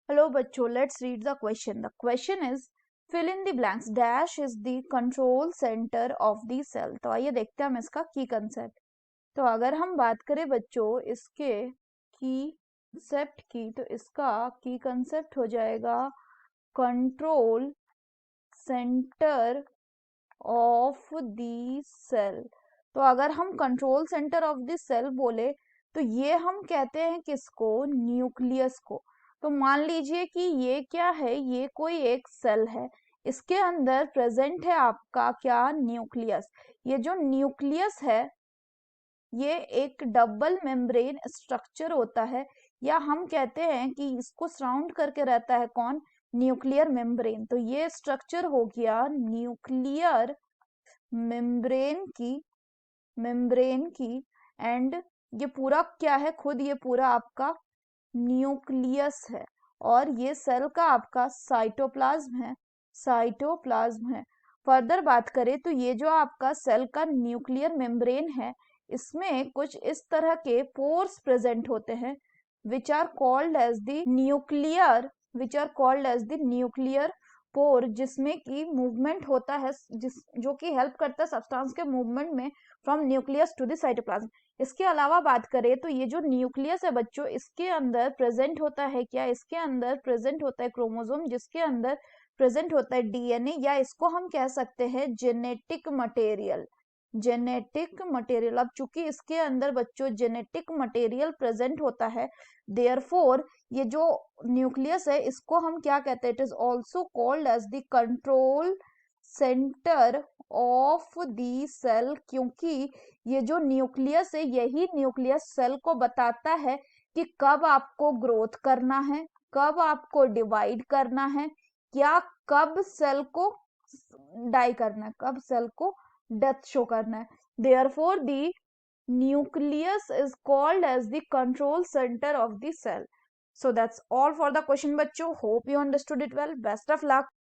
Hello बच्चों, let's read the question. The question is fill in the blanks. Dash is the control center of the cell. तो आइए देखते हैं हम इसका की कंसेप्ट. तो अगर हम बात करें बच्चों इसके की कंसेप्ट की, तो इसका की कंसेप्ट हो जाएगा control centre of the cell. तो अगर हम control centre of the cell बोले तो ये हम कहते हैं किसको? न्यूक्लियस को. तो मान लीजिए कि ये क्या है, ये कोई एक सेल है, इसके अंदर प्रेजेंट है आपका क्या? न्यूक्लियस. ये जो न्यूक्लियस है ये एक डबल मेम्ब्रेन स्ट्रक्चर होता है, या हम कहते हैं कि इसको सराउंड करके रहता है कौन? Nuclear membrane. तो ये स्ट्रक्चर हो गया न्यूक्लियर मेम्ब्रेन की एंड ये पूरा क्या है? खुद ये पूरा आपका न्यूक्लियस है और ये सेल का आपका साइटोप्लाज्म है. फर्दर बात करें तो ये जो आपका सेल का न्यूक्लियर मेम्ब्रेन है, इसमें कुछ इस तरह के पोर्स प्रेजेंट होते हैं which are called as the nuclear pore, जिसमें कि मूवमेंट होता है, जो कि हेल्प करता है सब्सटेंस के मूवमेंट में from nucleus to the cytoplasm. इसके अलावा बात करें तो ये जो न्यूक्लियस है बच्चों, इसके अंदर प्रेजेंट होता है क्या? इसके अंदर प्रेजेंट होता है क्रोमोसोम, जिसके अंदर प्रेजेंट होता है डीएनए, या इसको हम कह सकते हैं जेनेटिक मटेरियल. अब चूंकि इसके अंदर बच्चों जेनेटिक मटेरियल प्रेजेंट होता है, देयरफॉर ये जो न्यूक्लियस है इसको हम क्या कहते हैं? It is also called as the control centre of the cell, क्योंकि ये जो न्यूक्लियस है यही न्यूक्लियस सेल को बताता है कि कब आपको ग्रोथ करना है, कब आपको डिवाइड करना है, क्या कब सेल को डाई करना है, कब सेल को डेथ शो करना है. Therefore the nucleus is called as the control center of the cell. So that's all for the question बच्चों. Hope you understood it well. Best of luck.